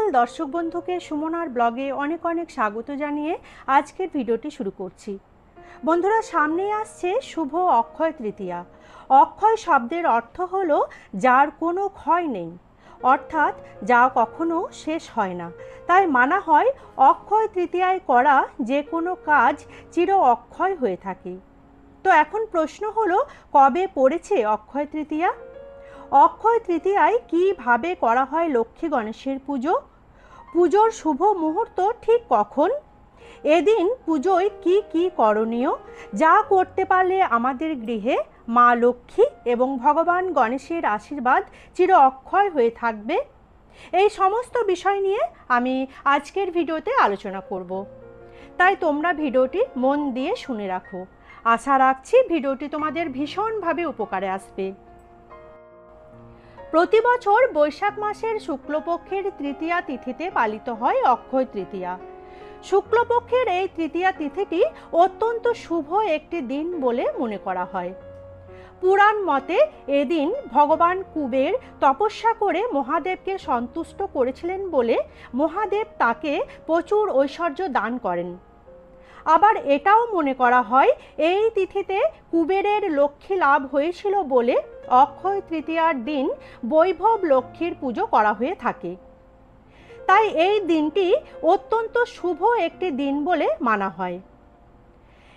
সকল দর্শক বন্ধুকে সুমনার ব্লগে অনেক অনেক স্বাগত জানিয়ে আজকের ভিডিওটি শুরু করছি। বন্ধুরা, সামনেই আসছে শুভ অক্ষয় তৃতীয়া। অক্ষয় শব্দের অর্থ হলো যার কোনো ক্ষয় নেই, অর্থাৎ যা কখনো শেষ হয় না। তাই মানা হয় অক্ষয় তৃতীয়ায় করা যে কোনো কাজ চির অক্ষয় হয়ে থাকে। তো এখন প্রশ্ন হলো, কবে পড়েছে অক্ষয় তৃতীয়া? অক্ষয় তৃতীয়ায় কীভাবে করা হয় লক্ষ্মী গণেশের পুজো? পুজোর শুভ মুহূর্ত ঠিক কখন? এদিন পুজোয় কি কি করণীয়, যা করতে পারলে আমাদের গৃহে মা লক্ষ্মী এবং ভগবান গণেশের আশীর্বাদ চির অক্ষয় হয়ে থাকবে, এই সমস্ত বিষয় নিয়ে আমি আজকের ভিডিওতে আলোচনা করব। তাই তোমরা ভিডিওটি মন দিয়ে শুনে রাখো। আশা রাখছি ভিডিওটি তোমাদের ভীষণভাবে উপকারে আসবে। প্রতি বছর বৈশাখ মাসের শুক্লপক্ষের তৃতীয়া তিথিতে পালিত হয় অক্ষয় তৃতীয়া। শুক্লপক্ষের এই তৃতীয়া তিথিটি অত্যন্ত শুভ একটি দিন বলে মনে করা হয়। পুরাণ মতে এদিন ভগবান কুবের তপস্যা করে মহাদেবকে সন্তুষ্ট করেছিলেন বলে মহাদেব তাকে প্রচুর ঐশ্বর্য দান করেন। আবার এটাও মনে করা হয় এই তিথিতে কুবেরের লক্ষ্মী লাভ হয়েছিল বলে অক্ষয় তৃতীয়ার দিন বৈভব লক্ষ্মীর পুজো করা হয়ে থাকে। তাই এই দিনটি অত্যন্ত শুভ একটি দিন বলে মানা হয়।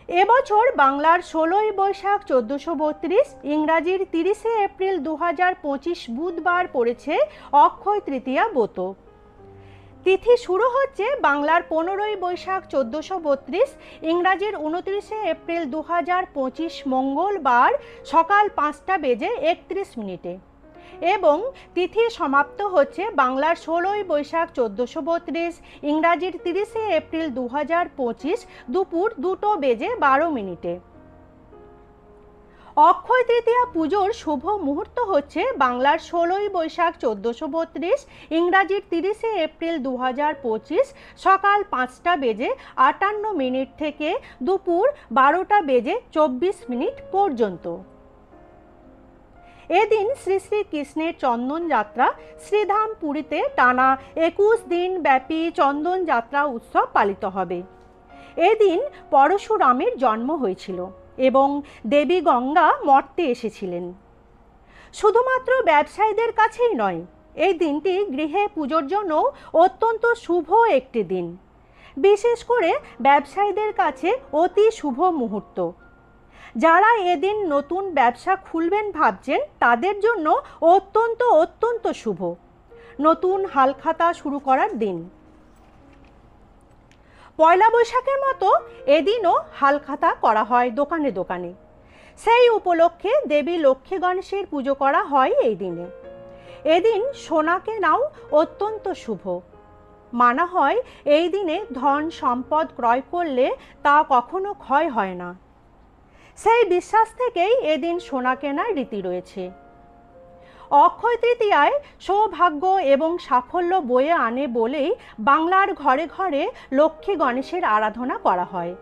এবছর বাংলার 16ই বৈশাখ 1432, ইংরাজির 30শে এপ্রিল 2025 বুধবার পড়েছে অক্ষয় তৃতীয়া ব্রত। তিথি শুরু হচ্ছে বাংলার 15ই বৈশাখ 1432, ইংরাজির 29শে এপ্রিল 2025 মঙ্গলবার সকাল 5:31 এবং তিথি সমাপ্ত হচ্ছে বাংলার 16ই বৈশাখ 1432, ইংরাজির 30শে এপ্রিল 2025 দুপুর 2:12। অক্ষয় তৃতীয়া পুজোর শুভ মুহূর্ত হচ্ছে বাংলার 16ই বৈশাখ 1432, ইংরাজির 30শে এপ্রিল 2025 সকাল 5:58 থেকে দুপুর 12:24 পর্যন্ত। এদিন শ্রী শ্রী কৃষ্ণের চন্দন যাত্রা শ্রীধাম পুরীতে টানা 21 দিন ব্যাপী চন্দন যাত্রা উৎসব পালিত হবে। এদিন পরশুরামের জন্ম হয়েছিল এবং দেবী গঙ্গা মর্তে এসেছিলেন। শুধুমাত্র ব্যবসায়ীদের কাছেই নয়, এই দিনটি গৃহে পুজোর জন্য অত্যন্ত শুভ একটি দিন। বিশেষ করে ব্যবসায়ীদের কাছে অতি শুভ মুহূর্ত। যারা এদিন নতুন ব্যবসা খুলবেন ভাবছেন তাদের জন্য অত্যন্ত শুভ নতুন হালখাতা শুরু করার দিন। পয়লা বৈশাখের মতো এদিনও হালখাতা করা হয় দোকানে দোকানে। সেই উপলক্ষে দেবী লক্ষ্মী গণেশের পুজো করা হয় এই দিনে। এদিন সোনা কেনাও অত্যন্ত শুভ। মানা হয় এই দিনে ধন সম্পদ ক্রয় করলে তা কখনো ক্ষয় হয় না। সেই বিশ্বাস থেকেই এদিন সোনা কেনার রীতি রয়েছে। অক্ষয় তৃতীয়ায় সৌভাগ্য এবং সাফল্য বয়ে আনে বলেই বাংলার ঘরে ঘরে লক্ষ্মী গণেশের আরাধনা করা হয়।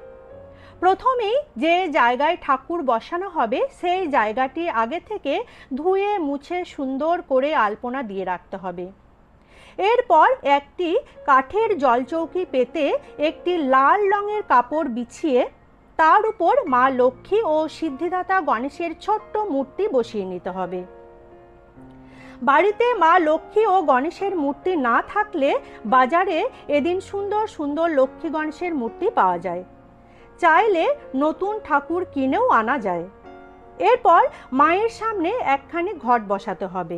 প্রথমেই যে জায়গায় ঠাকুর বসানো হবে সেই জায়গাটি আগে থেকে ধুয়ে মুছে সুন্দর করে আলপনা দিয়ে রাখতে হবে। এরপর একটি কাঠের জলচৌকি পেতে একটি লাল রঙের কাপড় বিছিয়ে তার উপর মা লক্ষ্মী ও সিদ্ধিদাতা গণেশের ছোট্ট মূর্তি বসিয়ে নিতে হবে। বাড়িতে মা লক্ষ্মী ও গণেশের মূর্তি না থাকলে বাজারে এদিন সুন্দর সুন্দর লক্ষ্মী গণেশের মূর্তি পাওয়া যায়। চাইলে নতুন ঠাকুর কিনেও আনা যায়। এরপর মায়ের সামনে একখানি ঘট বসাতে হবে।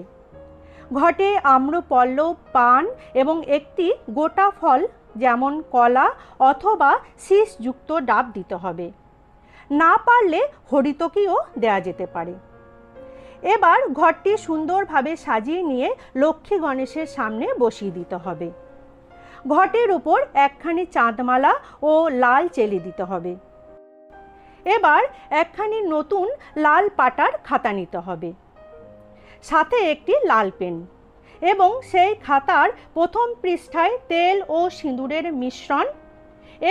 ঘটে আম্রপল্লব, পান এবং একটি গোটা ফল যেমন কলা অথবা শীষযুক্ত ডাব দিতে হবে। না পারলে হরিতকিও দেয়া যেতে পারে। এবার ঘরটি সুন্দরভাবে সাজিয়ে নিয়ে লক্ষ্মী গণেশের সামনে বসিয়ে দিতে হবে। ঘটের উপর একখানি চাঁদমালা ও লাল চেলি দিতে হবে। এবার একখানি নতুন লাল পাটার খাতা নিতে হবে, সাথে একটি লাল পেন এবং সেই খাতার প্রথম পৃষ্ঠায় তেল ও সিঁদুরের মিশ্রণ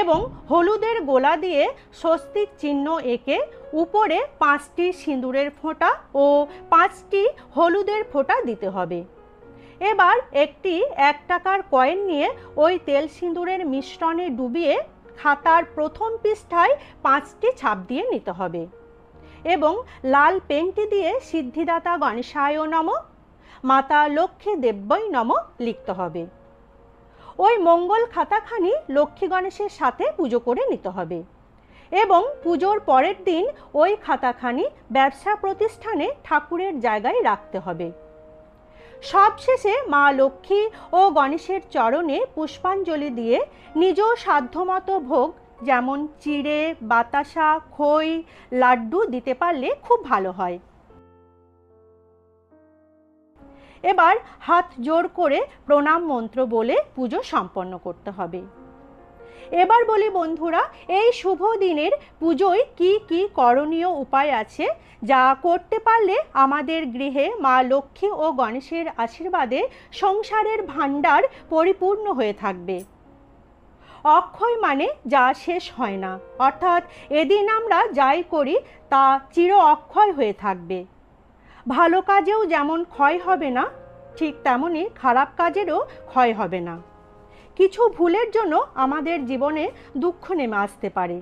এবং হলুদের গোলা দিয়ে স্বস্তিক চিহ্ন এঁকে উপরে 5টি সিঁদুরের ফোঁটা ও 5টি হলুদের ফোঁটা দিতে হবে। এবার একটি 1 টাকার কয়েন নিয়ে ওই তেল সিঁদুরের মিশ্রণে ডুবিয়ে খাতার প্রথম পৃষ্ঠায় 5টি ছাপ দিয়ে নিতে হবে এবং লাল পেনটি দিয়ে সিদ্ধিদাতা গণেশায় নমঃ, মাতা লক্ষ্মী দেব্যই নমঃ লিখতে হবে। ওই মঙ্গল খাতাখানি লক্ষ্মী গণেশের সাথে পুজো করে নিতে হবে এবং পুজোর পরের দিন ওই খাতাখানি ব্যবসা প্রতিষ্ঠানে ঠাকুরের জায়গায় রাখতে হবে। সবশেষে মা লক্ষ্মী ও গণেশের চরণে পুষ্পাঞ্জলি দিয়ে নিজ সাধ্যমতো ভোগ যেমন চিড়ে, বাতাসা, খই, লাড্ডু দিতে পারলে খুব ভালো হয়। এবার হাত জোড় করে প্রণাম মন্ত্র বলে পুজো সম্পন্ন করতে হবে। এবার বলি বন্ধুরা, এই শুভ দিনের পুজোয় কি কি করণীয় উপায় আছে যা করতে পারলে আমাদের গৃহে মা লক্ষ্মী ও গণেশের আশীর্বাদে সংসারের ভাণ্ডার পরিপূর্ণ হয়ে থাকবে। অক্ষয় মানে যা শেষ হয় না, অর্থাৎ এদিন আমরা যাই করি তা চির অক্ষয় হয়ে থাকবে। ভালো কাজেও যেমন ক্ষয় হবে না, ঠিক তেমনি খারাপ কাজেরও ক্ষয় হবে না। কিছু ভুলের জন্য আমাদের জীবনে দুঃখ নেমে আসতে পারে।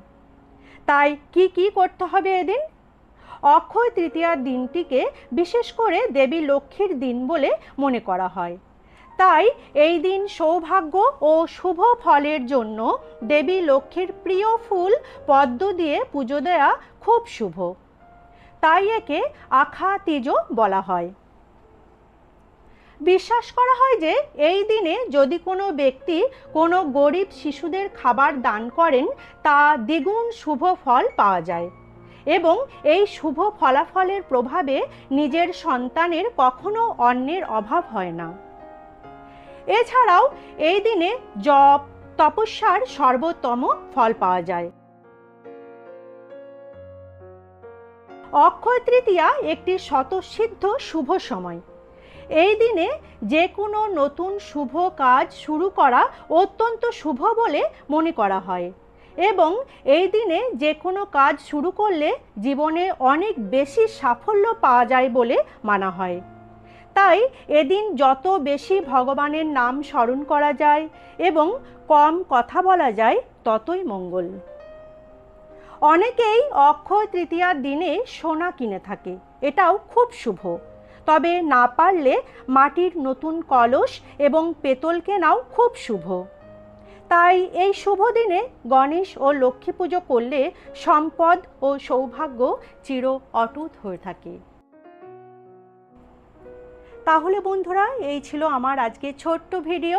তাই কি কি করতে হবে এদিন? অক্ষয় তৃতীয়ার দিনটিকে বিশেষ করে দেবী লক্ষ্মীর দিন বলে মনে করা হয়। তাই এই দিন সৌভাগ্য ও শুভ ফলের জন্য দেবী লক্ষ্মীর প্রিয় ফুল পদ্ম দিয়ে পুজো দেওয়া খুব শুভ। তাই একে আখা তিজো বলা হয়। বিশ্বাস করা হয় যে এই দিনে যদি কোনো ব্যক্তি কোনো গরিব শিশুদের খাবার দান করেন তা দ্বিগুণ শুভ ফল পাওয়া যায় এবং এই শুভ ফলাফলের প্রভাবে নিজের সন্তানের কখনো অন্নের অভাব হয় না। এছাড়াও এই দিনে জপ তপস্যার সর্বোত্তম ফল পাওয়া যায়। অক্ষয় তৃতীয়া একটি স্বতঃসিদ্ধ শুভ সময়। এই দিনে যে কোনো নতুন শুভ কাজ শুরু করা অত্যন্ত শুভ বলে মনে করা হয় এবং এই দিনে যে কোনো কাজ শুরু করলে জীবনে অনেক বেশি সাফল্য পাওয়া যায় বলে মানা হয়। তাই এদিন যত বেশি ভগবানের নাম স্মরণ করা যায় এবং কম কথা বলা যায় ততই মঙ্গল। অনেকেই অক্ষয় তৃতীয়ার দিনে সোনা কিনে থাকে, এটাও খুব শুভ। তবে না পারলে মাটির নতুন কলস এবং পেতল কেনাও খুব শুভ। তাই এই শুভ দিনে গণেশ ও লক্ষ্মী পুজো করলে সম্পদ ও সৌভাগ্য চির অটুট হয়ে থাকে। তাহলে বন্ধুরা, এই ছিল আমার আজকে ছোট্ট ভিডিও।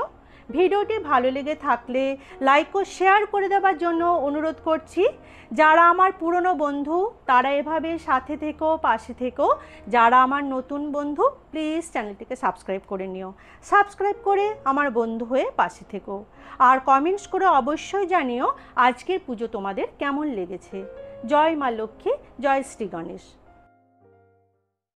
ভিডিওটি ভালো লেগে থাকলে লাইক ও শেয়ার করে দেওয়ার জন্য অনুরোধ করছি। যারা আমার পুরনো বন্ধু তারা এভাবে সাথে থেকো, পাশে থেকো। যারা আমার নতুন বন্ধু প্লিজ চ্যানেলটিকে সাবস্ক্রাইব করে নিও। সাবস্ক্রাইব করে আমার বন্ধু হয়ে পাশে থেকো আর কমেন্টস করে অবশ্যই জানিও আজকের পুজো তোমাদের কেমন লেগেছে। জয় মা লক্ষ্মী, জয় শ্রী গণেশ।